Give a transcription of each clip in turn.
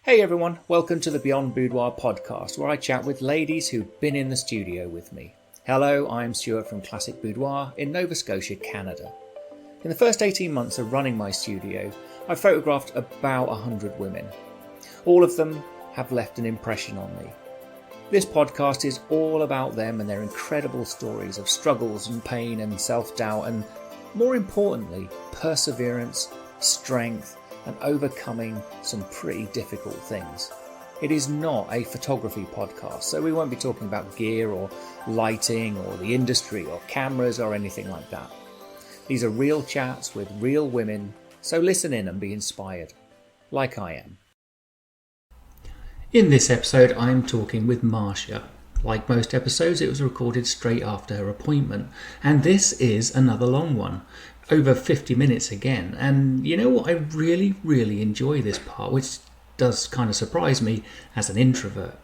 Hey everyone, welcome to the Beyond Boudoir podcast, where I chat with ladies who've been in the studio with me. Hello, I'm Stuart from Classic Boudoir in Nova Scotia, Canada. In the first 18 months of running my studio, I've photographed about 100 women. All of them have left an impression on me. This podcast is all about them and their incredible stories of struggles and pain and self-doubt and, more importantly, perseverance, strength, and overcoming some pretty difficult things. It is not a photography podcast, so we won't be talking about gear or lighting or the industry or cameras or anything like that. These are real chats with real women, so listen in and be inspired, like I am. In this episode, I'm talking with Marsha. Like most episodes, it was recorded straight after her appointment, and this is another long one. Over 50 minutes again, and you know what, I really enjoy this part, which does kind of surprise me as an introvert.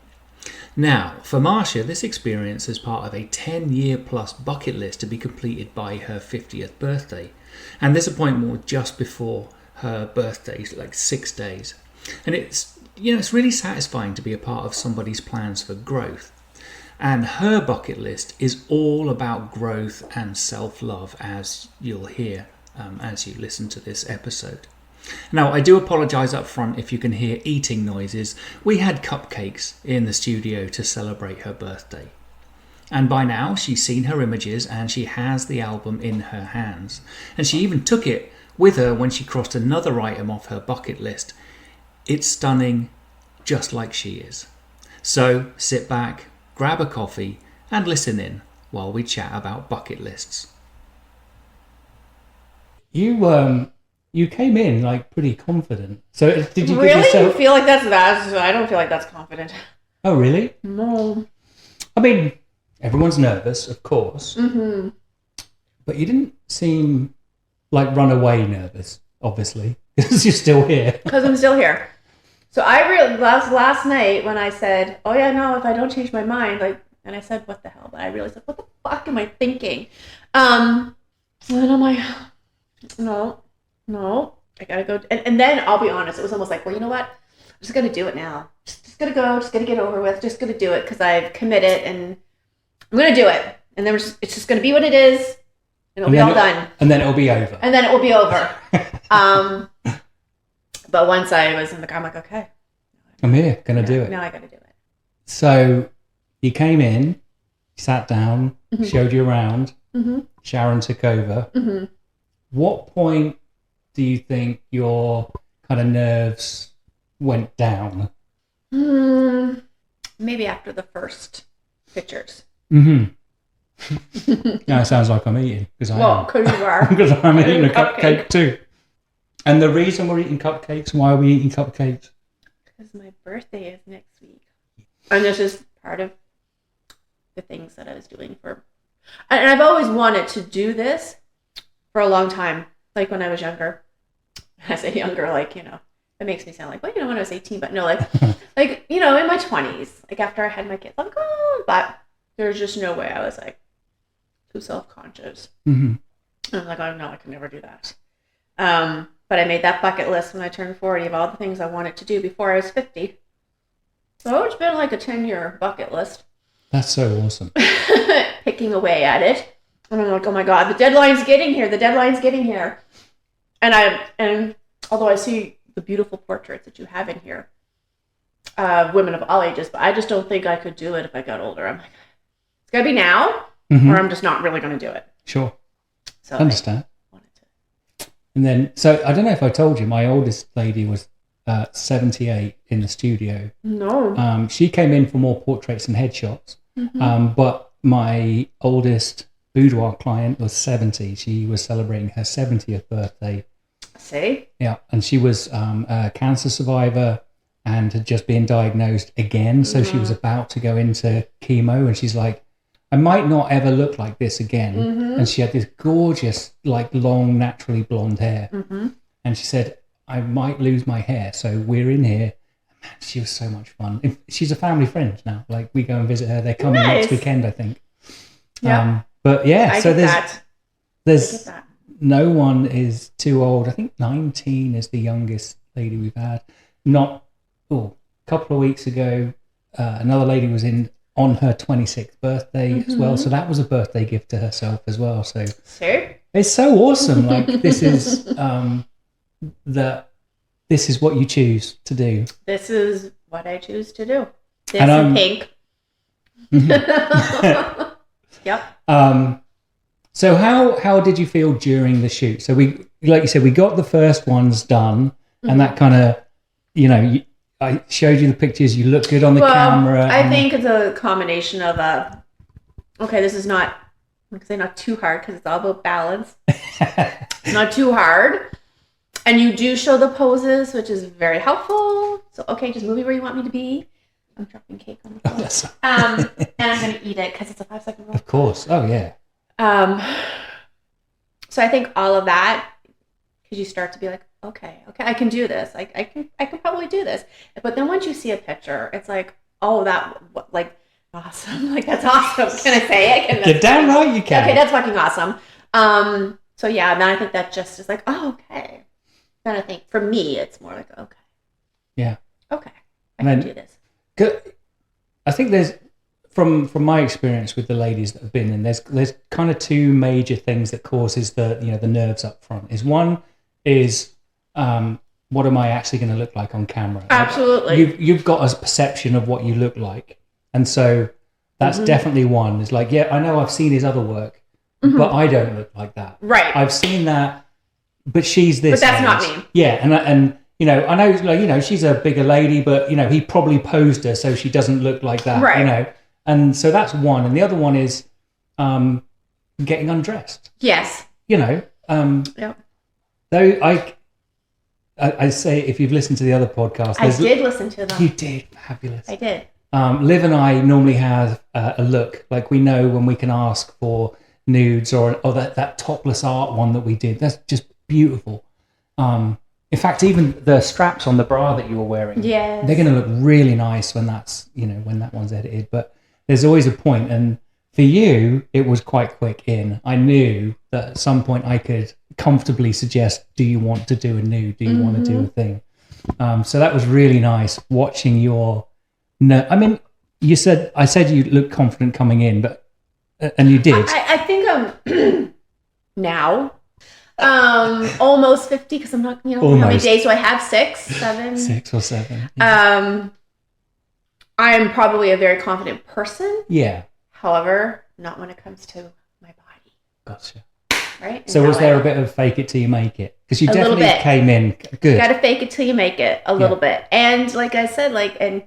Now, for Marsha, this experience is part of a 10-year plus bucket list to be completed by her 50th birthday, and this appointment was just before her birthday, like 6 days. And it's really satisfying to be a part of somebody's plans for growth. And her bucket list is all about growth and self-love, as you'll hear as you listen to this episode. Now, I do apologise up front if you can hear eating noises. We had cupcakes in the studio to celebrate her birthday. And by now, she's seen her images and she has the album in her hands. And she even took it with her when she crossed another item off her bucket list. It's stunning, just like she is. So sit back, grab a coffee and listen in while we chat about bucket lists. You came in like pretty confident. So did you really? give yourself... You feel like that's that? I don't feel like that's confident. Oh, really? No. I mean, everyone's nervous, of course. Mm-hmm. But you didn't seem like runaway nervous, obviously, because you're still here. Because I'm still here. So I realized last night when I said, oh yeah, no, if I don't change my mind, and I said, what the hell? But I realized, what the fuck am I thinking? And then I'm like, no, I gotta go. And then I'll be honest, it was almost like, well, you know what? I'm just gonna do it now. Just gonna go, just gonna get over with, just gonna do it because I've committed and I'm gonna do it. And then it's just gonna be what it is and it'll be all done. And then it'll be over. And then it will be over. But once I was in the car, I'm like, okay. I'm here, gonna do it. Now I gotta do it. So you came in, sat down, Mm-hmm. showed you around, Mm-hmm. Sharon took over. Mm-hmm. What point do you think your kind of nerves went down? Maybe after the first pictures. Mm-hmm. Yeah, it sounds like I'm eating. Because you are. Because I'm eating a cupcake too. And the reason we're eating cupcakes, why are we eating cupcakes? Because my birthday is next week. And this is part of the things that I was doing and I've always wanted to do this for a long time. Like when I was younger. I say younger, it makes me sound like, well, when I was 18, but no, in my 20s, like after I had my kids, I'm like, oh, but there's just no way. I was like too self-conscious. Mm-hmm. And I'm like, oh no, I can never do that. But I made that bucket list when I turned 40 of all the things I wanted to do before I was 50. So it's been like a 10-year bucket list. That's so awesome. Picking away at it. And I'm like, oh my God, the deadline's getting here. And although I see the beautiful portraits that you have in here, women of all ages, but I just don't think I could do it if I got older. I'm like, it's got to be now, Mm-hmm. or I'm just not really going to do it. Sure. So understand. And then, so I don't know if I told you, my oldest lady was 78 in the studio. No. She came in for more portraits and headshots. Mm-hmm. But my oldest boudoir client was 70. She was celebrating her 70th birthday. See? Yeah. And she was a cancer survivor and had just been diagnosed again. So she was about to go into chemo and she's like, I might not ever look like this again. Mm-hmm. And she had this gorgeous, long, naturally blonde hair. Mm-hmm. And she said, I might lose my hair. So we're in here. Man, she was so much fun. She's a family friend now. We go and visit her. They're coming next weekend, I think. Yeah. But yeah, so there's that. No one is too old. I think 19 is the youngest lady we've had. Not a couple of weeks ago, another lady was on her 26th birthday as well. So that was a birthday gift to herself as well. So Sure. it's so awesome. Like this is this is what you choose to do. This is what I choose to do. This And and pink. Yep. So how did you feel during the shoot? So we, like you said, we got the first ones done, and that kind of, I showed you the pictures. You look good on the camera. I think it's a combination of okay, this is not, I'm gonna say not too hard because it's all about balance. It's not too hard, and you do show the poses, which is very helpful. So okay, just move me where you want me to be. I'm dropping cake on the floor. And I'm gonna eat it because it's a 5-second rule. Of course. Oh yeah. So I think all of that, because you start to be like, okay, I can do this. Like I can probably do this. But then once you see a picture, it's like, oh, like awesome. Like that's awesome. Can I say it? You're damn right you can. Okay, that's fucking awesome. So yeah, then I think that just is like, oh, okay. Then I think for me, it's more like, okay. Yeah. Okay, I can do this. I think there's, from my experience with the ladies that have been in, there's kind of two major things that causes the nerves up front. One is what am I actually going to look like on camera? Absolutely. You've got a perception of what you look like, and so that's definitely one. It's like, yeah, I know I've seen his other work, but I don't look like that. Right. I've seen that, but she's this. But that's not me. Yeah, and I know, like, she's a bigger lady, but he probably posed her so she doesn't look like that. Right. And so that's one, and the other one is getting undressed. Yes. Yep. Though I say, if you've listened to the other podcast, I did listen to them. You did. Fabulous. I did. Liv and I normally have a look, like we know when we can ask for nudes or that topless art one that we did. That's just beautiful. In fact, even the straps on the bra that you were wearing, they're going to look really nice when that's, when that one's edited. But there's always a point, and for you, it was quite quick in. I knew that at some point I could comfortably suggest, do you want to do a nude? Do you want to do a thing? So that was really nice watching your... I mean, I said you looked confident coming in, but and you did. I think now... almost 50 because I'm not, how many days do I have? 6, 7? 6 or 7. Yeah. I'm probably a very confident person. Yeah. However, not when it comes to my body. Gotcha. Right? So was there a bit of fake it till you make it? Because you definitely came in good. Got to fake it till you make it a little bit. And like I said, and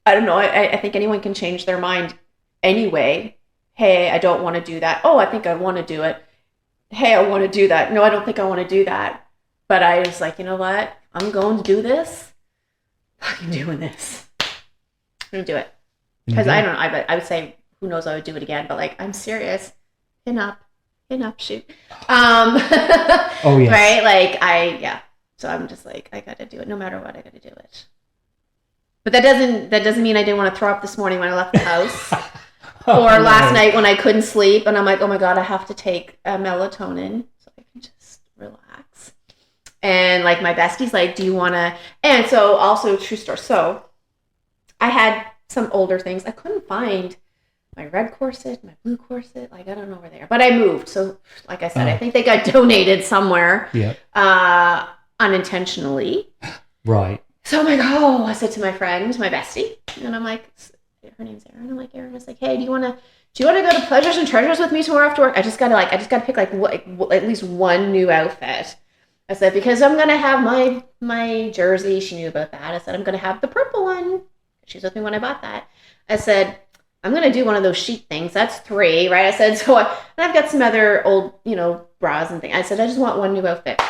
I don't know, I think anyone can change their mind anyway. Hey, I don't want to do that. Oh, I think I want to do it. Hey, I want to do that. No, I don't think I want to do that. But I was like, you know what? I'm going to do this. I'm doing this. I'm going to do it. Because I don't know. I would say, who knows, I would do it again. But I'm serious. Pin up, shoot. Oh, yes. Right? So I'm just like, I got to do it. No matter what, I got to do it. But that doesn't mean I didn't want to throw up this morning when I left the house. Or last night when I couldn't sleep and I'm like, oh my God, I have to take melatonin so I can just relax. And my bestie's like, do you want to? And so also true story. So I had some older things. I couldn't find my red corset, my blue corset. I don't know where they are, but I moved. So like I said, I think they got donated somewhere unintentionally. Right. So I'm like, oh, I said to my friend, my bestie, and I'm like, her name's Erin. I'm like, Erin is like, hey, do you want to go to Pleasures and Treasures with me tomorrow after work? I just gotta pick at least one new outfit. I said, because I'm gonna have my jersey. She knew about that. I said, I'm gonna have the purple one. She's with me when I bought that. I said, I'm gonna do one of those sheet things. That's 3, right? I said, and I've got some other old, bras and things. I said, I just want one new outfit.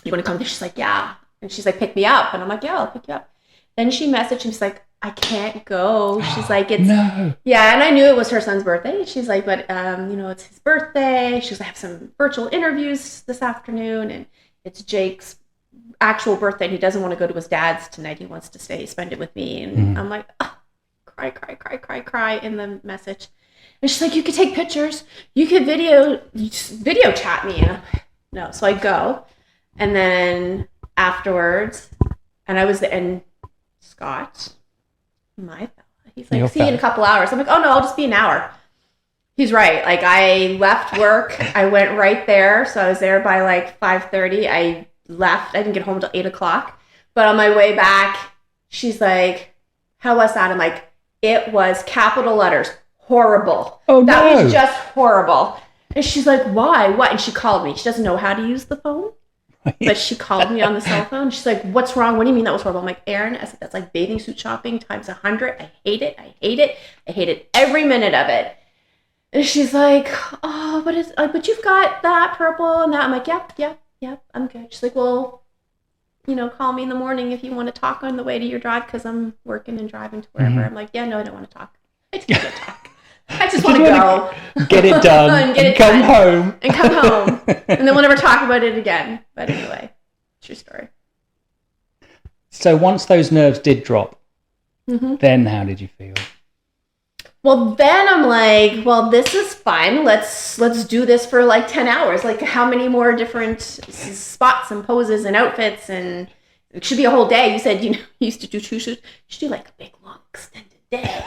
You want to come? She's like, yeah. And she's like, pick me up. And I'm like, yeah, I'll pick you up. Then she messaged and she's like, I can't go. She's like, it's no. Yeah, and I knew it was her son's birthday. She's like, but it's his birthday. She's like, I have some virtual interviews this afternoon, and it's Jake's actual birthday. And he doesn't want to go to his dad's tonight. He wants to spend it with me. And I'm like, cry in the message. And she's like, you could take pictures. You could video chat me. And no, so I go, and then afterwards, And I was, and Scott, my fella, he's like, Your see you in a couple hours. I'm like, oh no, I'll just be an hour. He's right. Like, I left work. I went right there. So I was there by like 5:30. I left. I didn't get home until 8 o'clock. But on my way back, she's like, how was that? I'm like, it was capital letters. Horrible. Oh, no. That was just horrible. And she's like, why? What? And she called me. She doesn't know how to use the phone. But she called me on the cell phone. She's like, what's wrong? What do you mean that was horrible? I'm like, Erin, I said, that's like bathing suit shopping times 100. I hate it. I hate it. I hated every minute of it. And she's like, oh, but you've got that purple and that. I'm like, yep, I'm good. She's like, well, call me in the morning if you want to talk on the way to your drive because I'm working and driving to wherever. I'm like, yeah, no, I don't want to talk. I just want to talk. I just want to go. Get it done and come home. And come home. And then we'll never talk about it again. But anyway, true story. So once those nerves did drop, then how did you feel? Well, then I'm like, well, this is fun. Let's do this for like 10 hours. Like, how many more different spots and poses and outfits? And it should be a whole day. You said, you used to do 2 shoots. You should do like a big, long, extended day.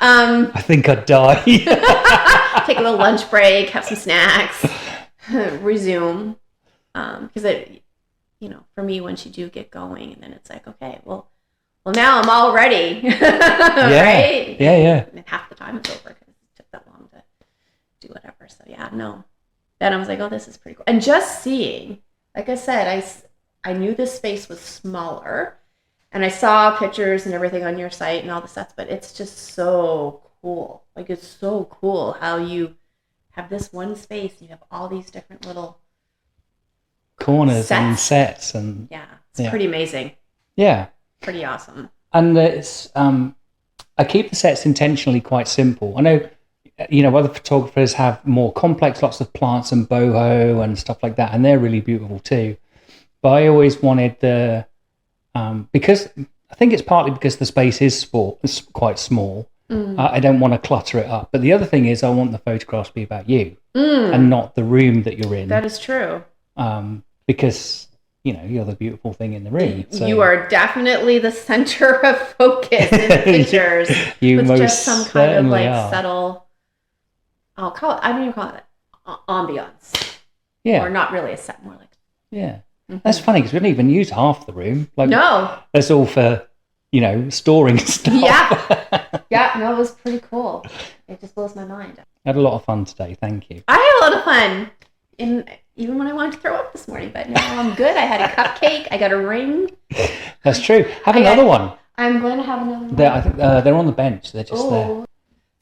I think I'd die. Take a little lunch break, have some snacks, resume. Because it, for me, once you do get going, and then it's like, okay, well, now I'm all ready. Right? Yeah. And half the time it's over because it took that long to do whatever. So yeah, no. Then I was like, oh, this is pretty cool. And just seeing, like I said, I knew this space was smaller. And I saw pictures and everything on your site and all the sets, but it's just so cool. Like, it's so cool how you have this one space and you have all these different little corners and sets. And yeah, it's pretty amazing. Yeah. Pretty awesome. And it's I keep the sets intentionally quite simple. I know, other photographers have more complex, lots of plants and boho and stuff like that, and they're really beautiful too. But I always wanted the because I think it's partly because the space is quite small. I don't want to clutter it up. But the other thing is I want the photographs to be about you and not the room that you're in. That is true. Because, you're the beautiful thing in the room. So. You are definitely the center of focus in the pictures. You with most just some kind of like are. Subtle, I don't even call it ambiance. Yeah. Or not really a set, more like. Yeah. That's funny because we didn't even use half the room. Like, no. That's all for, storing stuff. Yeah, no, it was pretty cool. It just blows my mind. I had a lot of fun today. Thank you. I had a lot of fun. Even when I wanted to throw up this morning, but now I'm good. I had a cupcake. I got a ring. That's true. Have another one. I'm going to have another one. I think they're on the bench. They're just there.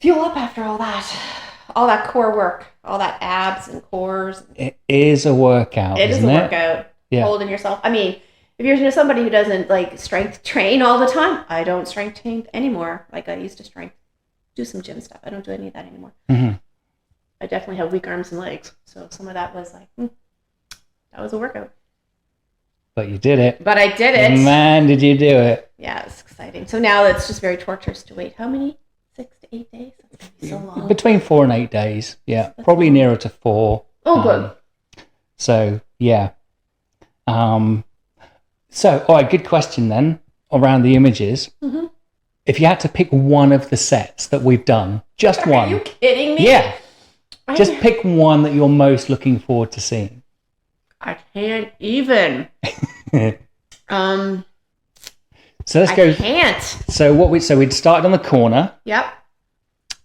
Fuel up after all that core work, all that abs and cores. It is a workout. It is a workout. Yeah. Holding yourself. I mean, if you're somebody who doesn't like strength train all the time, I don't strength train anymore. Like I used to do some gym stuff. I don't do any of that anymore. Mm-hmm. I definitely have weak arms and legs. So some of that was like, that was a workout. But you did it. But I did it. Man, did you do it. Yeah, it's exciting. So now it's just very torturous to wait. How many? 6 to 8 days? That's going to be so long. Between 4 and 8 days. Yeah, that's probably long. Nearer to 4. Oh, good. So, yeah. So, all right, good question then around the images. Mm-hmm. If you had to pick one of the sets that we've done, just one. Are you kidding me? Yeah. Just pick one that you're most looking forward to seeing. I can't even. So let's go. I can't. So we'd started on the corner. Yep.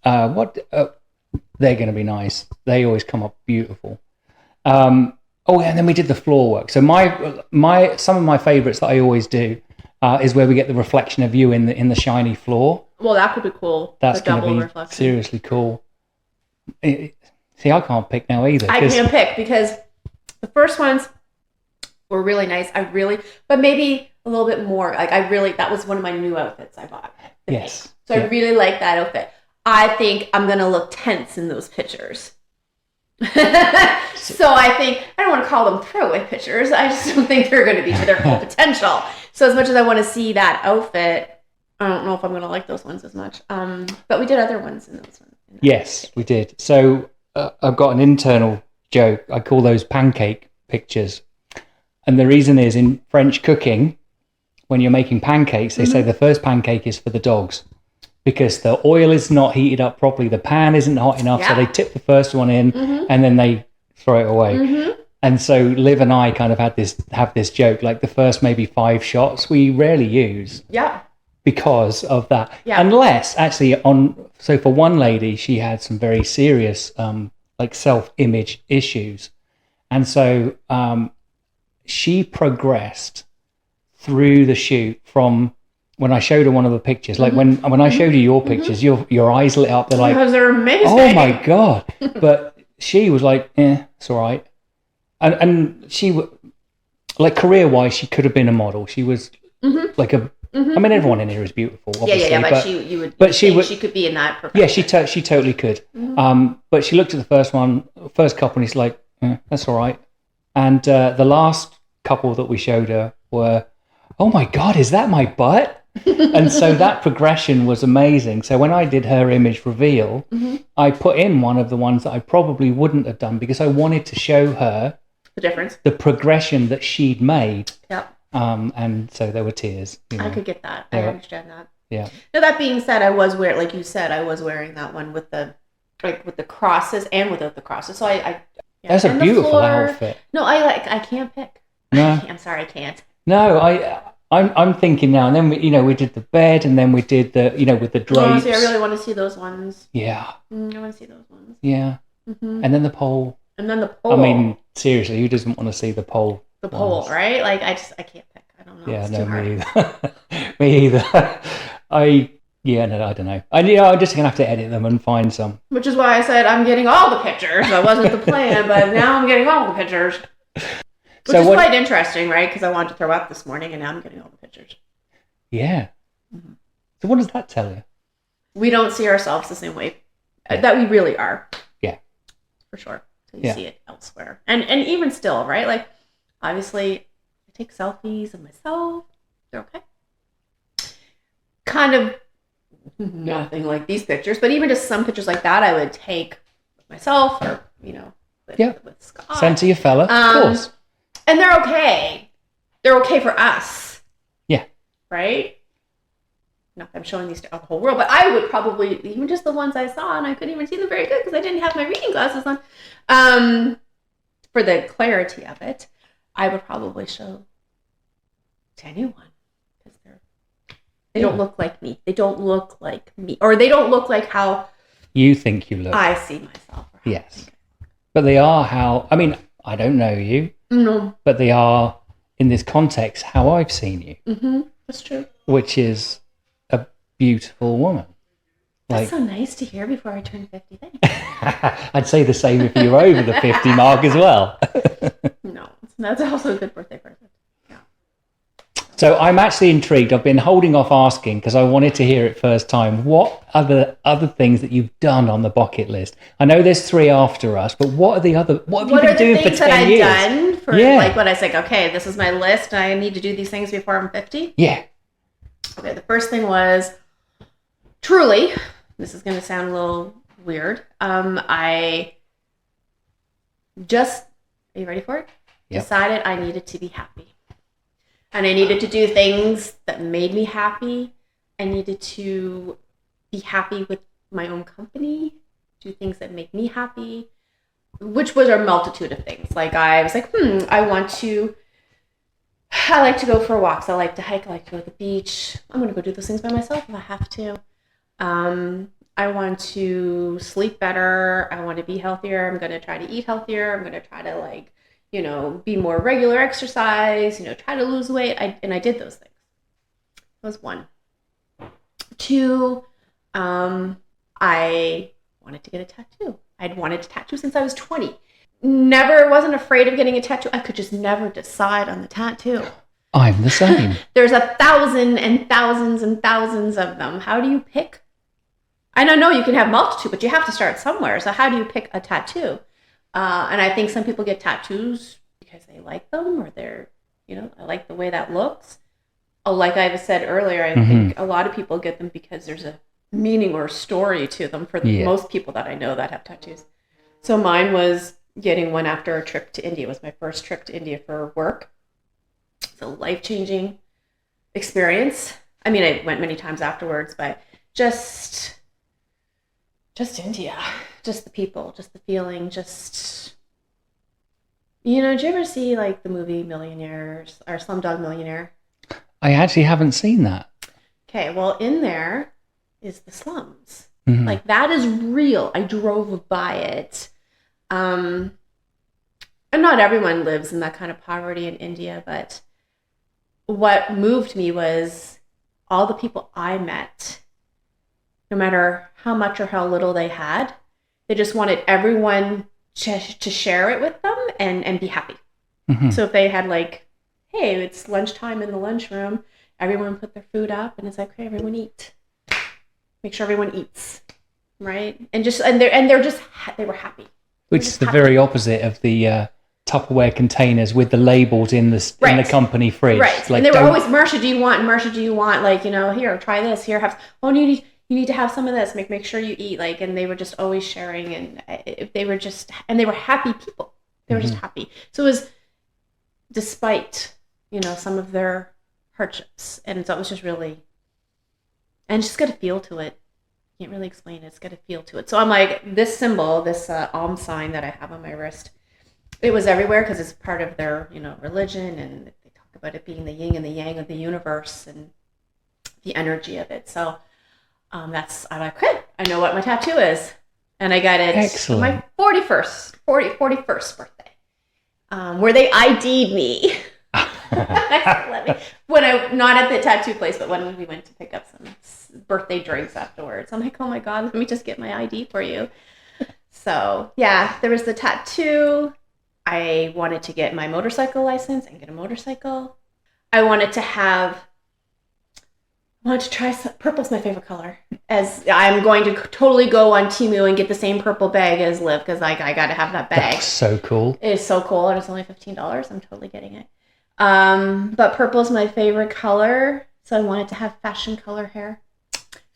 They're going to be nice. They always come up beautiful. And then we did the floor work. So some of my favorites that I always do is where we get the reflection of you in the shiny floor. Well, that could be cool. That's going to be reflection. Seriously cool. See, I can't pick now either. I can't pick because the first ones were really nice. But maybe a little bit more. Like that was one of my new outfits I bought. Yes. So I really like that outfit. I think I'm going to look tense in those pictures. So I think, I don't want to call them throwaway pictures. I just don't think they're going to be to their full potential. So as much as I want to see that outfit, I don't know if I'm going to like those ones as much. But we did other ones in those ones. Yes, we did. So I've got an internal joke. I call those pancake pictures. And the reason is in French cooking, when you're making pancakes, they say the first pancake is for the dogs because the oil is not heated up properly. The pan isn't hot enough. So they tip the first one in and then they throw it away. And so Liv and I kind of have this joke, like the first maybe 5 shots we rarely use. Yeah. Because of that. Yeah. Unless actually so for one lady, she had some very serious like self-image issues. And so she progressed through the shoot from when I showed her one of the pictures, like when I showed you your pictures, your eyes lit up. They're like, because they're amazing. Oh my God. But she was like, it's all right. And she, like career-wise, she could have been a model. She was like a, I mean, everyone in here is beautiful, obviously. Yeah, but she could be in that profession. Yeah, she totally could. But she looked at the first couple, and she's like, that's all right. And the last couple that we showed her were, oh my God, is that my butt? And so that progression was amazing. So when I did her image reveal, I put in one of the ones that I probably wouldn't have done because I wanted to show her the difference, the progression that she'd made. Yep. And so there were tears. You know. I could get that. I understand that. Yeah. Now that being said, I was wearing, like you said, I was wearing that one with the crosses and without the crosses. So I that's a beautiful outfit. No, I can't pick. No. I'm sorry, I can't. No, I'm thinking now, and then we did the bed, and then we did the with the drapes. Honestly, I really want to see those ones. Yeah. I want to see those ones. Yeah. And then the pole. And then the pole. I mean, seriously, who doesn't want to see the pole? The pole, right? Like I can't pick. I don't know. Yeah, it's no, too hard. me either. Me either. I don't know. I'm just gonna have to edit them and find some. Which is why I said I'm getting all the pictures. That wasn't the plan, but now I'm getting all the pictures. Which is quite interesting, right? Because I wanted to throw up this morning, and now I'm getting all the pictures. Yeah. So what does that tell you? We don't see ourselves the same way that we really are. Yeah. For sure. So you see it elsewhere. And even still, right? Like, obviously, I take selfies of myself. They're okay. Kind of nothing like these pictures, but even just some pictures like that I would take with myself or, with Scott. Send to your fella, of course. And they're okay. They're okay for us. Yeah. Right? Not that I'm showing these to the whole world, but I would probably, even just the ones I saw, and I couldn't even see them very good because I didn't have my reading glasses on. For the clarity of it, I would probably show to anyone because they don't look like me. They don't look like me. Or they don't look like how you think you look. I see myself. Yes. But they are how, I mean, I don't know you. No. But they are, in this context, how I've seen you. Mm-hmm. That's true. Which is a beautiful woman. That's so nice to hear before I turn 50. Thanks. I'd say the same if you were over the 50 mark as well. No, that's also a good birthday present. Yeah. So I'm actually intrigued. I've been holding off asking because I wanted to hear it first time. What are other things that you've done on the bucket list? I know there's 3 after us, but what have you been doing for 10 years? What are the things that I've done for, like, when I say, okay, this is my list, I need to do these things before I'm 50? Yeah. Okay, the first thing was, truly, this is going to sound a little weird, are you ready for it? Yep. Decided I needed to be happy. And I needed to do things that made me happy. I needed to be happy with my own company, do things that make me happy, which was a multitude of things. Like I was like, I like to go for walks. I like to hike. I like to go to the beach. I'm going to go do those things by myself if I have to. I want to sleep better. I want to be healthier. I'm going to try to eat healthier. I'm going to try to be more regular exercise, try to lose weight. I did those things. That was 1. 2, I wanted to get a tattoo. I'd wanted a tattoo since I was 20. Wasn't afraid of getting a tattoo. I could just never decide on the tattoo. I'm the same. There's 1,000 and thousands and thousands of them. How do you pick? I don't know, you can have multitude, but you have to start somewhere. So how do you pick a tattoo? And I think some people get tattoos because they like them or they're, I like the way that looks. Like I said earlier, I think a lot of people get them because there's a meaning or story to them for most people that I know that have tattoos. So mine was getting one after a trip to India. It was my first trip to India for work. So life-changing experience. I mean, I went many times afterwards, but just India, just the people, just the feeling, just, you know, did you ever see like the movie Millionaires or Slumdog Millionaire? I actually haven't seen that. Okay, well, in there is the slums. Mhm. Like, that is real. I drove by it. And not everyone lives in that kind of poverty in India, but what moved me was all the people I met, no matter how much or how little they had, they just wanted everyone to share it with them and be happy. Mhm. So if they had like, hey, it's lunchtime in the lunchroom, everyone put their food up and it's like, okay, everyone eat. Make sure everyone eats, right? And they were happy. Which is the very opposite of the Tupperware containers with the labels in the company fridge. Right. Like, and they were always, Marsha, do you want, like, you know, here, try this, here, have, oh, you need to have some of this, make sure you eat, like, and they were just always sharing, and they were happy people. They were just happy. So it was, despite, you know, some of their hardships, and so it was just really, and just got a feel to it. Can't really explain it. It's got a feel to it. So I'm like, this symbol, this alms sign that I have on my wrist, it was everywhere because it's part of their, you know, religion, and they talk about it being the yin and the yang of the universe and the energy of it. So I'm like, okay, I know what my tattoo is, and I got it Excellent. my 41st birthday, where they ID'd me. When not at the tattoo place, but when we went to pick up some birthday drinks afterwards. I'm like, oh my God, let me just get my ID for you. So yeah, there was the tattoo. I wanted to get my motorcycle license and get a motorcycle. I wanted to try some, purple's my favorite color. As I'm going to totally go on Temu and get the same purple bag as Liv, because I got to have that bag. That's so cool. It is so cool, and it's only $15. I'm totally getting it. But purple is my favorite color, so I wanted to have fashion color hair.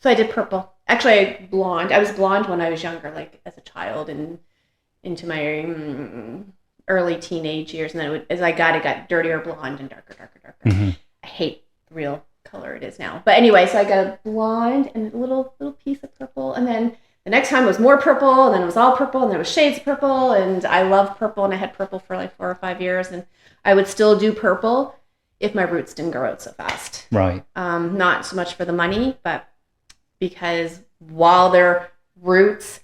So I did purple. Actually, blonde. I was blonde when I was younger, like as a child and into my early teenage years. And then as I it got dirtier blonde and darker. Mm-hmm. I hate the real color it is now. But anyway, so I got a blonde and a little piece of purple. And then the next time was more purple, and then it was all purple, and then it was shades of purple. And I love purple, and I had purple for like 4 or 5 years. And I would still do purple if my roots didn't grow out so fast. Right. Not so much for the money, but because while their roots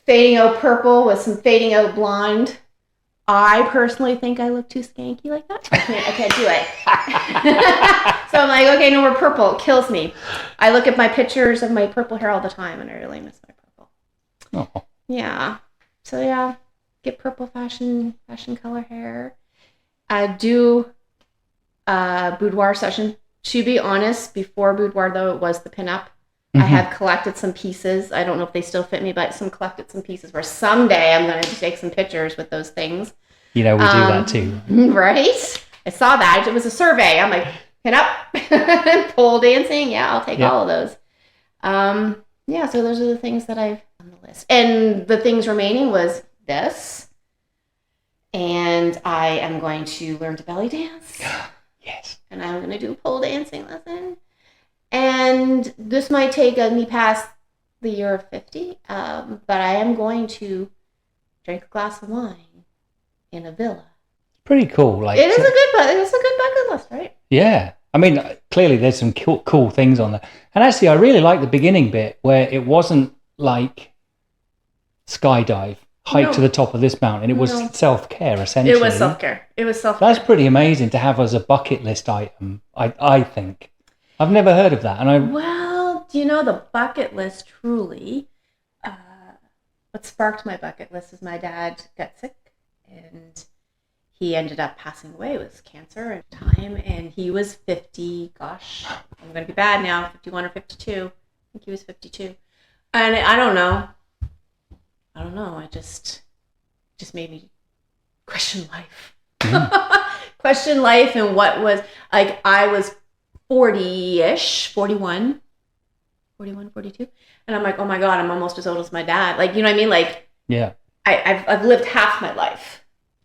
fading out purple with some fading out blonde, I personally think I look too skanky like that. I can't do it. So I'm like, okay, no more purple. It kills me. I look at my pictures of my purple hair all the time, and I really miss my purple. Oh. Yeah. So yeah, get purple fashion color hair. Do boudoir session. To be honest, before boudoir though, it was the pinup. Mm-hmm. I have collected some pieces. I don't know if they still fit me, but collected some pieces where someday I'm going to take some pictures with those things. You know, we do that too. Right? I saw that. It was a survey. I'm like, pinup, pole dancing. Yeah, I'll take all of those. Yeah, so those are the things that I've on the list. And the things remaining was this. And I am going to learn to belly dance. Yes. And I'm going to do a pole dancing lesson. And this might take me past the year of 50, but I am going to drink a glass of wine in a villa. Pretty cool. Like, it's a good bucket list, right? Yeah. I mean, clearly there's some cool things on there. And actually, I really like the beginning bit where it wasn't like skydive, hike to the top of this mountain. It was self-care, essentially. It was self-care. That's pretty amazing to have as a bucket list item, I think. I've never heard of that. Well, do you know the bucket list truly? What sparked my bucket list is my dad got sick, and he ended up passing away with cancer at the time, and he was 50. Gosh, I'm going to be bad now, 51 or 52. I think he was 52. And I don't know. It just made me question life. Question life and what was, like, I was 40-ish, 41, 42. And I'm like, oh my God, I'm almost as old as my dad. Like, you know what I mean? Like, yeah, I've lived half my life.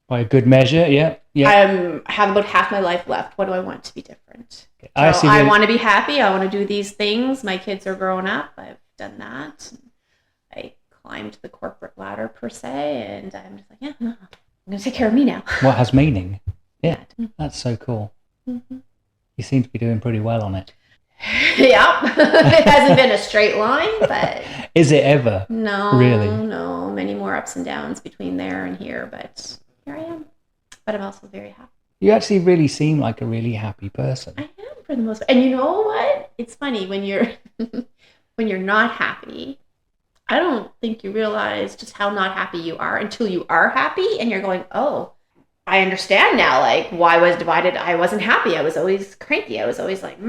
By a good measure, yeah. I have about half my life left. What do I want to be different? I want to be happy. I want to do these things. My kids are growing up. I've done that. I climbed the corporate ladder per se, and I'm just like, yeah, no, I'm going to take care of me now. What has meaning? Yeah, that's so cool. Mm-hmm. You seem to be doing pretty well on it. Yeah, it hasn't been a straight line, but is it ever? No, really? No, many more ups and downs between there and here, but here I am. But I'm also very happy. You actually really seem like a really happy person. I am for the most part. And you know what? It's funny when you're when you're not happy. I don't think you realize just how not happy you are until you are happy, and you're going, oh, I understand now. Like, why I was divided. I wasn't happy. I was always cranky. I was always like,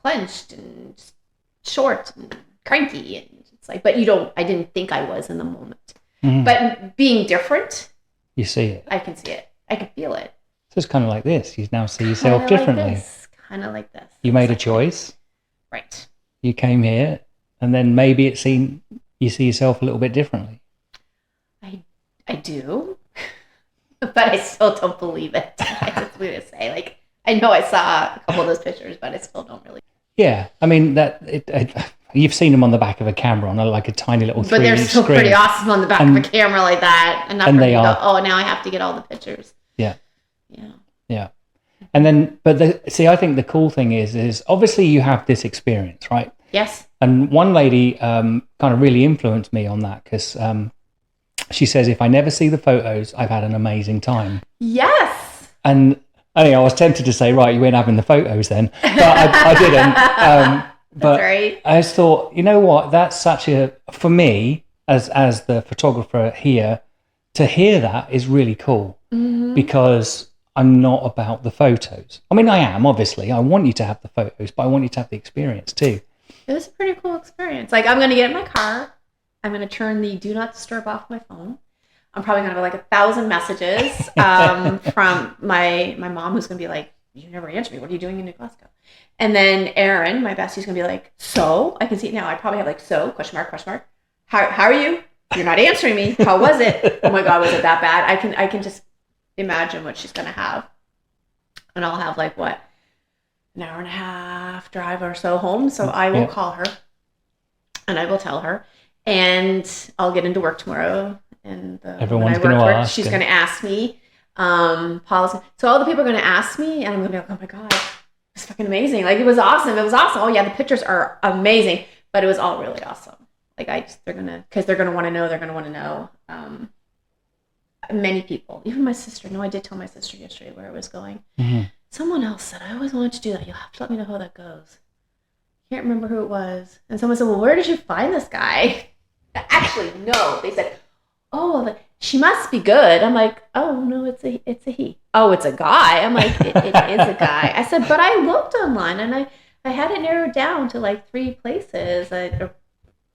clenched and short and cranky. And it's like, but I didn't think I was in the moment. Mm-hmm. But being different, you see it. I can see it. I can feel it. So it's kind of like this. You now see yourself differently. Kind of like this. You made a choice. Right. You came here, and then maybe you see yourself a little bit differently. I do. But I still don't believe it. It's weird to say. Like, I know I saw a couple of those pictures, but I still don't really. Yeah, I mean you've seen them on the back of a camera on like a tiny little. But they're still pretty awesome on the back of a camera like that, and they are. Oh, now I have to get all the pictures. Yeah. Yeah. And then, I think the cool thing is obviously you have this experience, right? Yes. And one lady kind of really influenced me on that because. She says, if I never see the photos, I've had an amazing time. Yes. And I was tempted to say, right, you weren't having the photos then. But I didn't. But right. I just thought, you know what? That's for me, as the photographer here, to hear that is really cool. Mm-hmm. Because I'm not about the photos. I mean, I am, obviously. I want you to have the photos, but I want you to have the experience too. It was a pretty cool experience. Like, I'm going to get in my car. I'm going to turn the do not disturb off my phone. I'm probably going to have like 1,000 messages from my mom, who's going to be like, you never answer me. What are you doing in New Glasgow? And then Erin, my bestie's going to be like, so? I can see it now. I probably have like, so, question mark. How are you? You're not answering me. How was it? Oh my God, was it that bad? I can just imagine what she's going to have. And I'll have like, what, an hour and a half drive or so home. So I will call her and I will tell her. And I'll get into work tomorrow, and everyone's going to ask. She's going to ask me. Paula's, so all the people are going to ask me, and I'm going to be like, "Oh my God, it was fucking amazing! Like, it was awesome! It was awesome! Oh yeah, the pictures are amazing, but it was all really awesome. Like, they're gonna want to know. They're gonna want to know. Many people, even my sister. No, I did tell my sister yesterday where I was going. Mm-hmm. Someone else said, I always wanted to do that. You'll have to let me know how that goes. Can't remember who it was. And someone said, well, where did you find this guy? Actually, no. They said, oh, she must be good. I'm like, oh, no, it's a he. Oh, it's a guy. I'm like, it is a guy. I said, but I looked online, and I had it narrowed down to like 3 places, or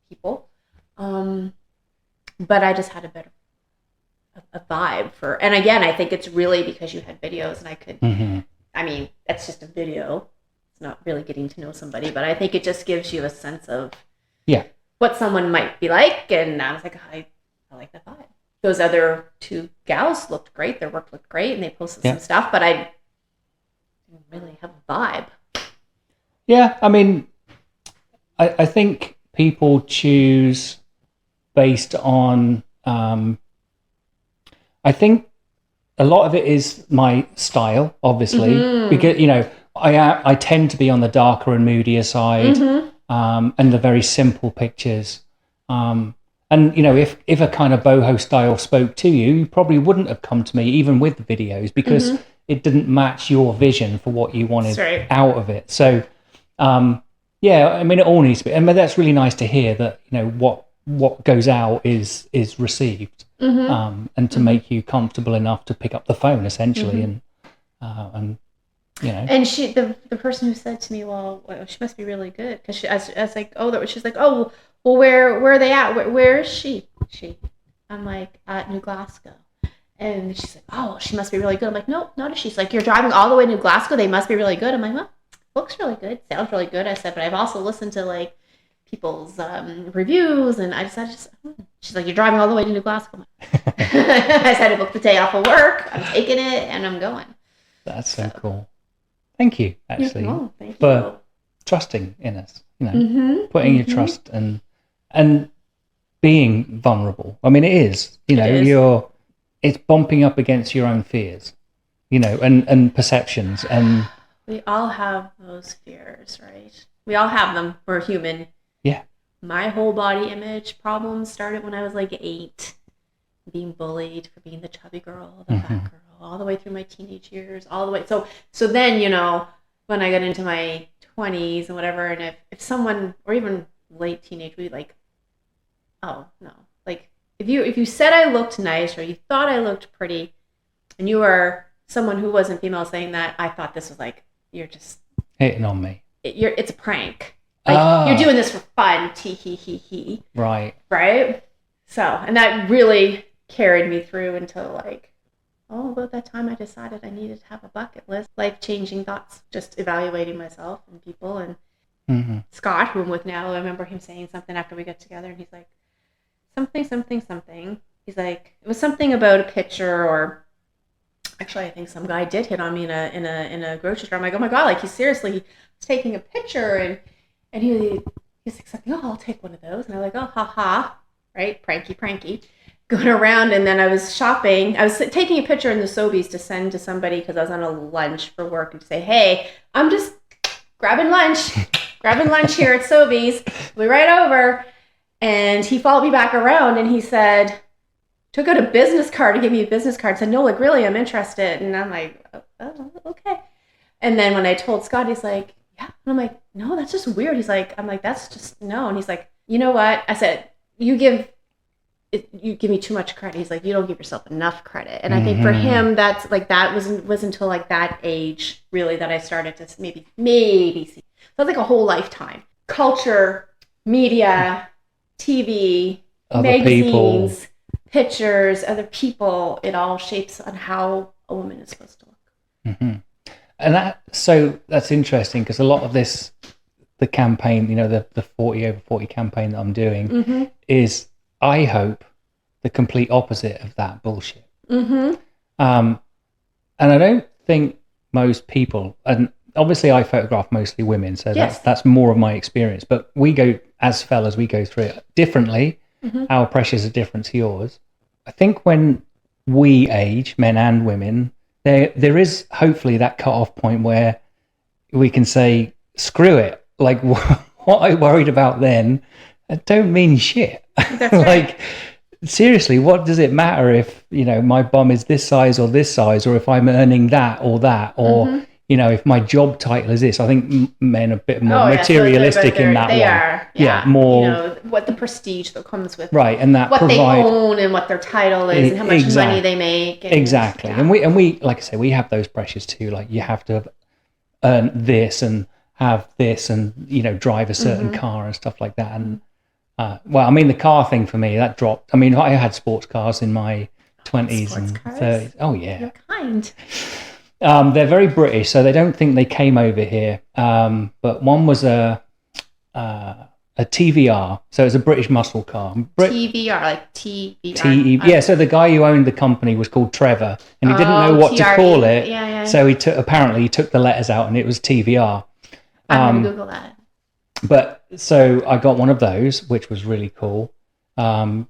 people. But I just had a vibe for, and again, I think it's really because you had videos, and I could, I mean, that's just a video. It's not really getting to know somebody, but I think it just gives you a sense of what someone might be like. And I was like, I like that vibe. Those other 2 gals looked great. Their work looked great, and they posted some stuff, but I didn't really have a vibe. Yeah, I mean, I think people choose based on, I think a lot of it is my style, obviously, because, I tend to be on the darker and moodier side, and the very simple pictures. And, if a kind of boho style spoke to you, you probably wouldn't have come to me, even with the videos, because it didn't match your vision for what you wanted out of it. So, I mean, it all needs to be, and that's really nice to hear that, what goes out is received, and to make you comfortable enough to pick up the phone, essentially, and And she, the person who said to me, well, she must be really good, because I was like, she's like, oh, well, where are they at? Where is she? I'm like, at New Glasgow. And she's like, oh, she must be really good. I'm like, no, not. She's like, you're driving all the way to New Glasgow. They must be really good. I'm like, well, looks really good. Sounds really good. I said, but I've also listened to like people's reviews. And I just, she's like, you're driving all the way to New Glasgow. I'm like, I said I booked the day off of work. I'm taking it and I'm going. That's so cool. Thank you, actually, Thank you. for trusting in us. Putting your trust and being vulnerable. I mean, it is. It's bumping up against your own fears, and perceptions. And we all have those fears, right? We all have them. We're human. Yeah. My whole body image problems started when I was like 8. Being bullied for being the chubby girl, the fat girl, all the way through my teenage years, all the way. So then, when I got into my 20s and whatever, and if someone, or even late teenage, we like, oh no, like if you said I looked nice or you thought I looked pretty, and you were someone who wasn't female saying that, I thought this was like, you're just hitting on me. It's a prank. Like you're doing this for fun. Tee hee hee hee. Right. So, and that really carried me through until about that time I decided I needed to have a bucket list, life-changing thoughts, just evaluating myself and people. And Scott, who I'm with now, I remember him saying something after we got together, and he's like, something. He's like, it was something about a picture, or actually I think some guy did hit on me in a grocery store. I'm like, oh my God, like he's seriously taking a picture, and he's like something, oh, I'll take one of those. And I'm like, oh, haha, right? Pranky. Going around, and then I was shopping. I was taking a picture in the Sobeys to send to somebody because I was on a lunch for work, and to say, hey, I'm just grabbing lunch here at Sobeys. We'll be right over. And he followed me back around, and he said, took out a business card to give me a business card. Said, no, like really, I'm interested. And I'm like, oh, okay. And then when I told Scott, he's like, yeah. And I'm like, no, that's just weird. I'm like, that's just no. And he's like, you know what? I said, you give me too much credit. He's like, you don't give yourself enough credit. And I think for him, that's like, that was until like that age really that I started to maybe see. So it's like a whole lifetime. Culture, media, TV, other magazines, pictures, other people, it all shapes on how a woman is supposed to look. And that's interesting, because a lot of this, the campaign, the 40 over 40 campaign that I'm doing is, I hope, the complete opposite of that bullshit. And I don't think most people, and obviously I photograph mostly women, so that's more of my experience, but we go, as fellas, we go through it differently. Our pressures are different to yours. I think when we age, men and women, there is hopefully that cut-off point where we can say, screw it, like what I worried about then, I don't mean shit. That's right. Like, seriously, what does it matter if, my bum is this size, or if I'm earning that, or if my job title is this. I think men are a bit more materialistic in that they one. Are. Yeah. More. What the prestige that comes with. Right. And that what they own and what their title is and how much money they make. Exactly. Yeah. And we, like I say, we have those pressures too. Like, you have to earn this and have this and, drive a certain car and stuff like that. And, the car thing for me, that dropped. I mean, I had sports cars in my 20s and 30s. Oh, yeah. You're kind. They're very British, so they don't think they came over here. But one was a TVR, so it's a British muscle car. TVR, like TVR. Yeah, so the guy who owned the company was called Trevor, and he didn't know what to call it. Yeah. So he took the letters out, and it was TVR. I'm going to Google that. But so I got one of those, which was really cool. And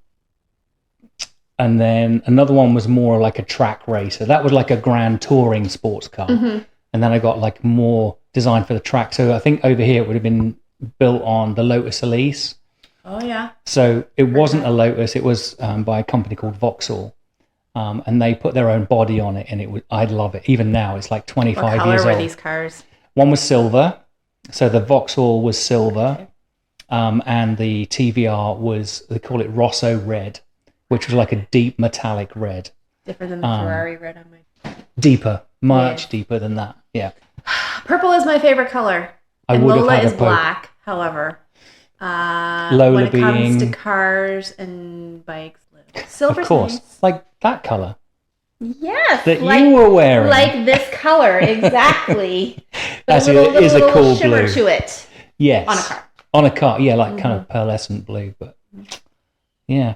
then another one was more like a track racer. That was like a grand touring sports car. And then I got like more designed for the track. So I think over here it would have been built on the Lotus Elise. Oh, yeah. So it wasn't a Lotus. It was by a company called Vauxhall. And they put their own body on it. And I'd love it. Even now, it's like 25 years old. What color were these cars? One was silver. So the Vauxhall was silver. And the TVR was, they call it Rosso red, which was like a deep metallic red. Different than the Ferrari red on my... Deeper, much deeper than that, yeah. Purple is my favorite color. And Lola is black, however. Lola when it comes to cars and bikes, silver's of course, nice. Like that color. Yes. That you were wearing. Like this color, exactly. It is a cool shimmer blue. To it. Yes. On a car. On a car, yeah, like kind of pearlescent blue, but yeah.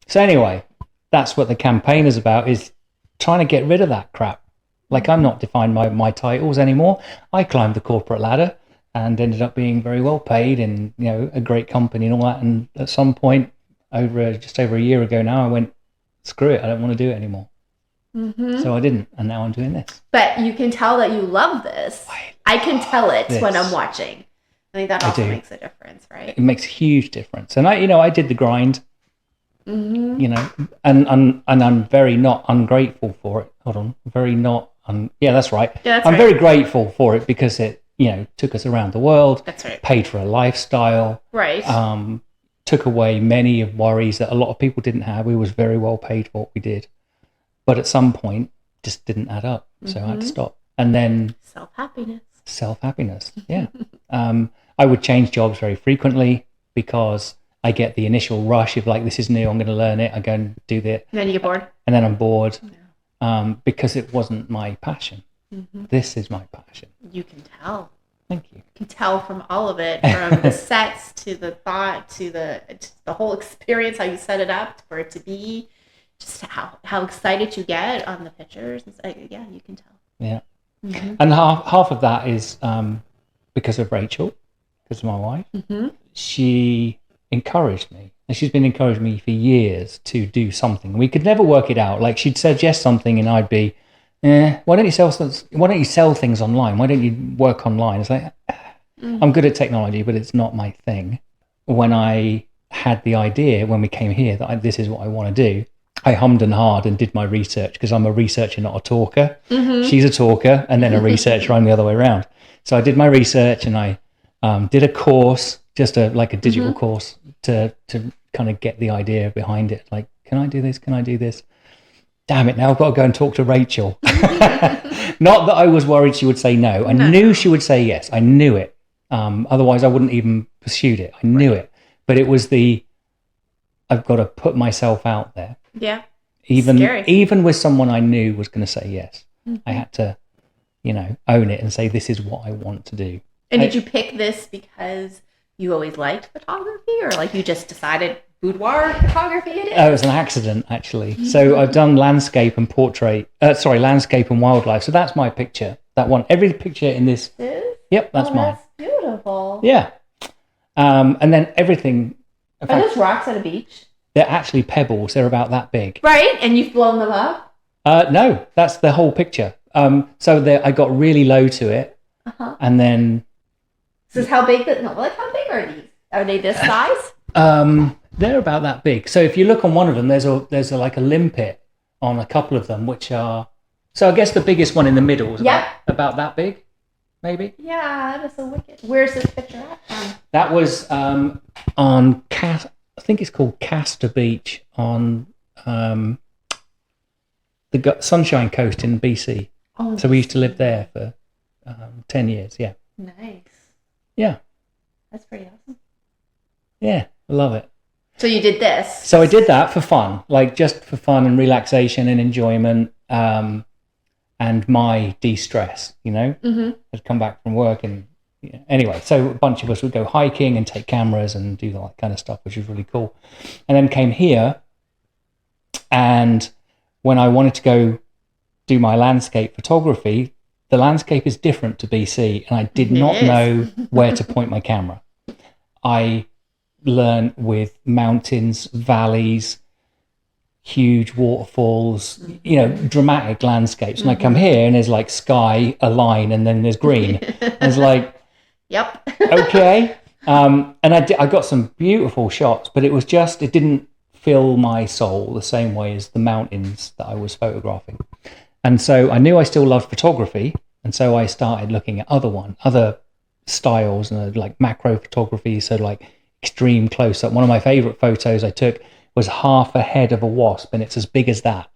So anyway, that's what the campaign is about, is trying to get rid of that crap. Like, I'm not defined by my titles anymore. I climbed the corporate ladder and ended up being very well paid in, you know, a great company and all that. And at some point, just over a year ago now, I went, screw it, I don't want to do it anymore. So I didn't, and now I'm doing this. But you can tell that you love this. I can tell it when I'm watching. I think that also makes a difference, right? It makes a huge difference. And I did the grind, you know, and I'm very not ungrateful for it. Hold on, very not. Yeah, that's right. Yeah, that's I'm very grateful for it because it, you know, took us around the world. That's right. Paid for a lifestyle. Right. Took away many of worries that a lot of people didn't have. We was very well paid for what we did. But at some point, just didn't add up. So I had to stop. And then... Self-happiness, yeah. I would change jobs very frequently because I get the initial rush of like, this is new, I'm going to learn it. I go and do that. And then you get bored. And then I'm bored because it wasn't my passion. This is my passion. You can tell. Thank you. You can tell from all of it, from the sets to the thought to the whole experience, how you set it up for it to be. Just how excited you get on the pictures. It's like, yeah, you can tell. Yeah. And half of that is because of Rachel, because of my wife. She encouraged me. And she's been encouraging me for years to do something. We could never work it out. Like, she'd suggest something and I'd be, why don't you sell things online? Why don't you work online? It's like, I'm good at technology, but it's not my thing. When I had the idea, when we came here, that this is what I want to do, I hummed and hawed and did my research because I'm a researcher, not a talker. She's a talker and then a researcher. I'm the other way around. So I did my research and I did a course, just a digital course to kind of get the idea behind it. Like, can I do this? Can I do this? Damn it, now I've got to go and talk to Rachel. Not that I was worried she would say no. I knew she would say yes. I knew it. Otherwise, I wouldn't even pursued it. I knew it. But it was I've got to put myself out there. Yeah. Even with someone I knew was going to say yes, I had to, own it and say, this is what I want to do. And did you pick this because you always liked photography, or like you just decided boudoir photography it is? It was an accident, actually. So I've done landscape and landscape and wildlife. So that's my picture. That one. Every picture in this. Yep, that's mine. That's beautiful. Yeah. And then everything. Are those rocks at a beach? They're actually pebbles. They're about that big. Right? And you've blown them up? No, that's the whole picture. So I got really low to it. And then... So how big? How big are these? Are they this size? They're about that big. So if you look on one of them, there's a limpet on a couple of them, which are... So I guess the biggest one in the middle is about that big, maybe? Yeah, that is so wicked. Where's this picture at? That was on... I think it's called Castor Beach on the Sunshine Coast in BC. Oh, so we used to live there for 10 years, yeah. Nice. Yeah. That's pretty awesome. Yeah, I love it. So you did this. So I did that for fun, like just for fun and relaxation and enjoyment and my de-stress, I'd come back from work and... Anyway, so a bunch of us would go hiking and take cameras and do that kind of stuff, which was really cool. And then came here, and when I wanted to go do my landscape photography, the landscape is different to BC, and I did not know where to point my camera. I learned with mountains, valleys, huge waterfalls, dramatic landscapes. And I come here and there's like sky, a line, and then there's green. I was like, yep. Okay. And I got some beautiful shots, but it didn't fill my soul the same way as the mountains that I was photographing. And so I knew I still loved photography. And so I started looking at other styles and like macro photography. So like extreme close up. One of my favorite photos I took was half a head of a wasp, and it's as big as that.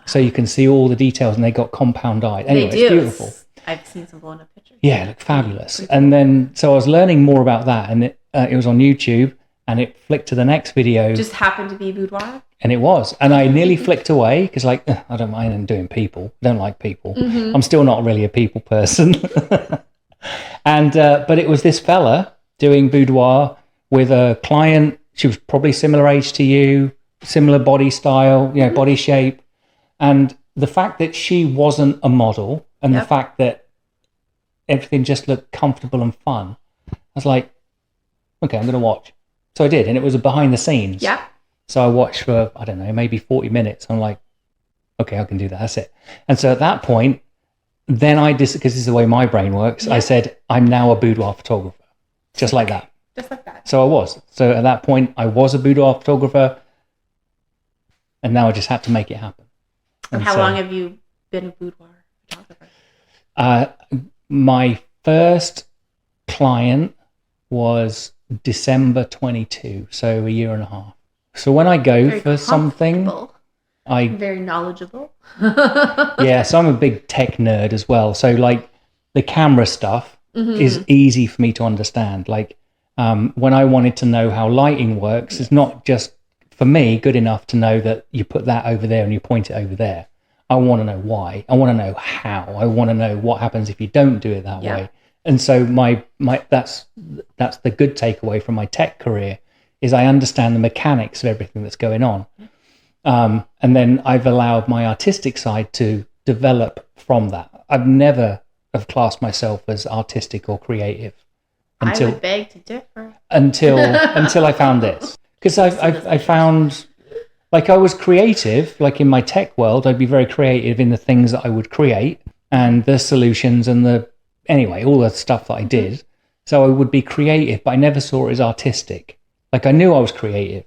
So you can see all the details, and they got compound eye. Anyway, it's beautiful. I've seen some blown up pictures. Yeah, it looked fabulous. And then, so I was learning more about that, and it was on YouTube, and it flicked to the next video. Just happened to be boudoir? And it was. And I nearly flicked away, because I don't mind doing people. I don't like people. I'm still not really a people person. And but it was this fella doing boudoir with a client. She was probably similar age to you, similar body style, body shape. And the fact that she wasn't a model and the fact that everything just looked comfortable and fun, I was like, okay, I'm going to watch. So I did. And it was a behind the scenes. Yeah. So I watched for, I don't know, maybe 40 minutes. I'm like, okay, I can do that. That's it. And so at that point, then because this is the way my brain works, I said, I'm now a boudoir photographer. Just like that. Just like that. So I was. So at that point, I was a boudoir photographer. And now I just had to make it happen. And how long have you been a boudoir photographer? My first client was December 22, so a year and a half. So when I go Very for something, I'm very knowledgeable. Yeah, so I'm a big tech nerd as well. So like the camera stuff is easy for me to understand. Like when I wanted to know how lighting works, it's not just for me good enough to know that you put that over there and you point it over there. I want to know why. I want to know how. I want to know what happens if you don't do it that way. And so my that's the good takeaway from my tech career is I understand the mechanics of everything that's going on. And then I've allowed my artistic side to develop from that. I've never have classed myself as artistic or creative I would beg to differ. until I found this. Because I found, like, I was creative, like in my tech world, I'd be very creative in the things that I would create and the solutions and all the stuff that I did. So I would be creative, but I never saw it as artistic. Like I knew I was creative,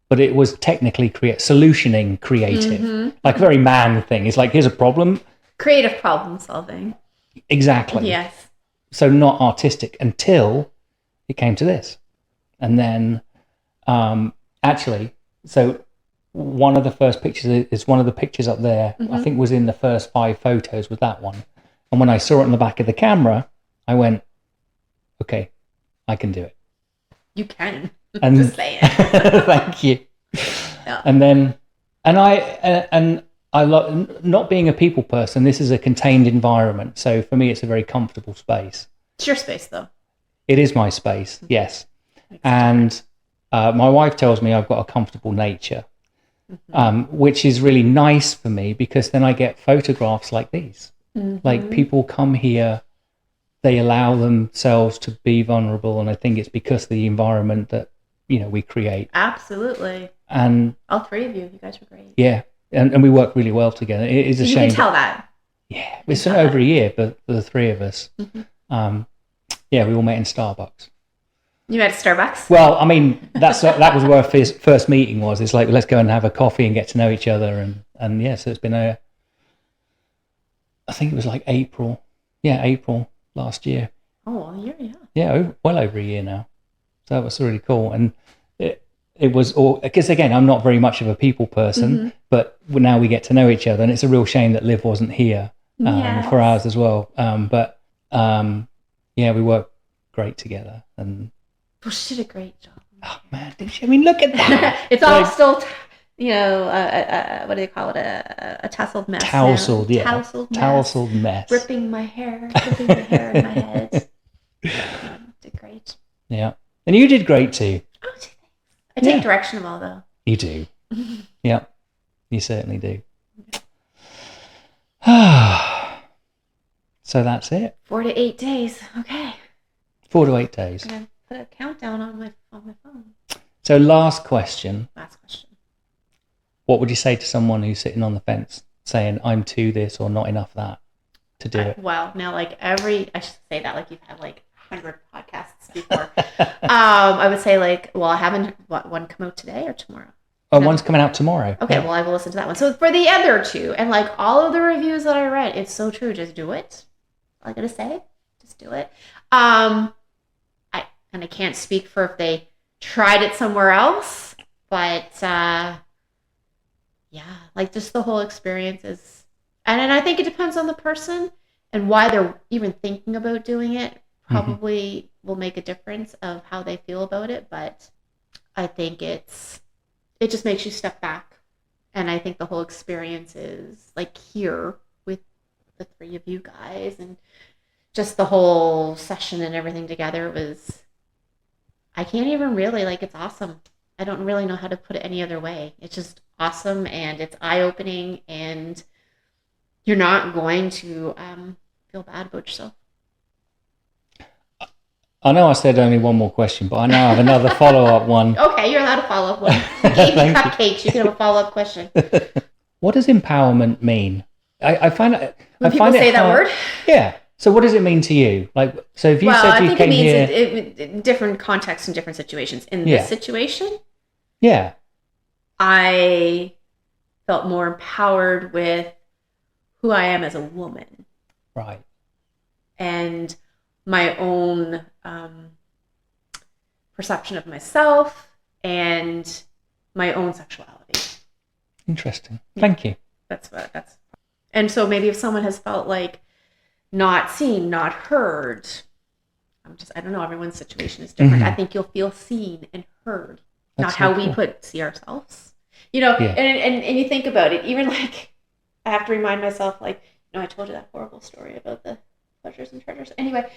but it was technically solutioning creative, like a very man thing. It's like, here's a problem. Creative problem solving. Exactly. Yes. So not artistic until it came to this. And then actually, so one of the first pictures is one of the pictures up there, I think was in the first 5 photos with that one. And when I saw it on the back of the camera, I went, okay, I can do it. You can. And just say it. Thank you. Yeah. And then, I love not being a people person. This is a contained environment. So for me, it's a very comfortable space. It's your space though. It is my space. Yes. And my wife tells me I've got a comfortable nature, which is really nice for me because then I get photographs like these. Like people come here, they allow themselves to be vulnerable. And I think it's because of the environment that, we create. Absolutely. And all 3 of you guys were great. Yeah. And we work really well together. It is a shame. You can tell that. Yeah. It's been over a year, but the 3 of us. We all met in Starbucks. You met at Starbucks? Well, I mean, that was where our first meeting was. It's like, let's go and have a coffee and get to know each other. And yeah, so it's been I think it was like April. Yeah, April last year. Oh, a year, yeah. Yeah, well over a year now. So that was really cool. And it was all, because again, I'm not very much of a people person, but now we get to know each other. And it's a real shame that Liv wasn't here for ours as well. We work great together. And well, she did a great job. Oh man, did she? I mean, look at that. It's all still, what do they call it? A tousled mess. Tousled, yeah. Tousled mess. Ripping my hair in my head. Did great. Yeah. And you did great too. Oh, thanks. I take direction of all though. You do. Yeah. You certainly do. So that's it. 4 to 8 days. Okay. 4 to 8 days. I'm gonna put a countdown on my phone. So last question. Last question. What would you say to someone who's sitting on the fence saying, I'm too this or not enough that to do it? Well, now I should say that like you've had like 100 podcasts before. I would say I haven't, one come out today or tomorrow? Oh, one's coming out tomorrow. Okay, well, I will listen to that one. So for the other 2, and like all of the reviews that I read, it's so true. Just do it. All I gotta say, just do it. I can't speak for if they tried it somewhere else, but like just the whole experience is, and I think it depends on the person and why they're even thinking about doing it. Probably will make a difference of how they feel about it, but I think it just makes you step back, and I think the whole experience is like here with the 3 of you guys, and just the whole session and everything together was, I can't even really, like, it's awesome. I don't really know how to put it any other way. It's just awesome, and it's eye-opening, and you're not going to feel bad about yourself. I know I said only one more question, but I now have another follow-up one. Okay, you're allowed to follow up one. You gave me cupcakes. You can have a follow-up question. What does empowerment mean? I find it. When people say that word? Yeah. So what does it mean to you? Like, so if you said you came here... I think it means it different contexts and different situations. In this situation, yeah, I felt more empowered with who I am as a woman. Right. And my own perception of myself and my own sexuality. Interesting. Thank you. That's. And so maybe if someone has felt like not seen, not heard, I don't know, everyone's situation is different. I think you'll feel seen and heard, not how we see ourselves. You know, and you think about it, even like, I have to remind myself, like, I told you that horrible story about the pleasures and treasures. Anyway,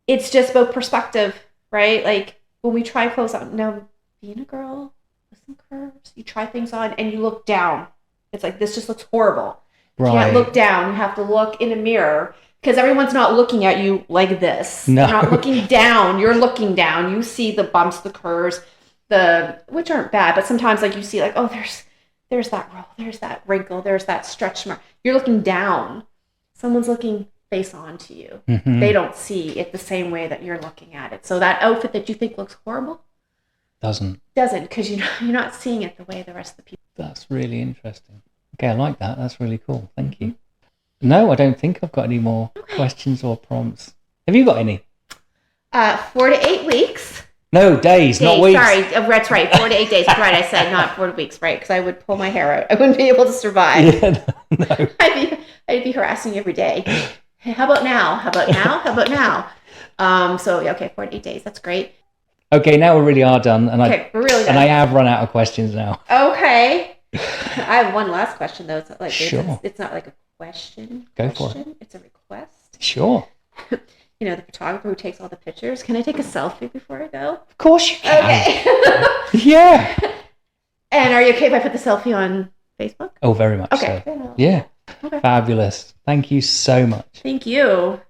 it's just about perspective, right? Like, when we try clothes on, now, being a girl with some curves, you try things on and you look down. It's like, this just looks horrible. Right. You can't look down. You have to look in a mirror because everyone's not looking at you like this. No. You're not looking down. You're looking down. You see the bumps, the curves, which aren't bad, but sometimes like you see like, oh, there's that roll, there's that wrinkle, there's that stretch mark. You're looking down. Someone's looking face on to you. Mm-hmm. They don't see it the same way that you're looking at it. So that outfit that you think looks horrible doesn't because you're not seeing it the way the rest of the people. That's really interesting. Okay, I like that. That's really cool. Thank you. No, I don't think I've got any more questions or prompts. Have you got any? 4 to 8 weeks. No, days, not weeks. Sorry, that's right. 4 to 8 days. That's right. I said not 4 weeks, right? Because I would pull my hair out. I wouldn't be able to survive. Yeah, no. I'd be harassing you every day. Hey, how about now? How about now? How about now? So, yeah, okay, 4 to 8 days. That's great. Okay, now we really are done. And we're really done. And I have run out of questions now. Okay. I have one last question, though. It's not like sure. It's not like a question. Go for it. It's a request. Sure. You know, the photographer who takes all the pictures. Can I take a selfie before I go? Of course you can. Okay. Yeah. And are you okay if I put the selfie on Facebook? Oh, very much okay. So. Yeah. Okay. Fabulous. Thank you so much. Thank you.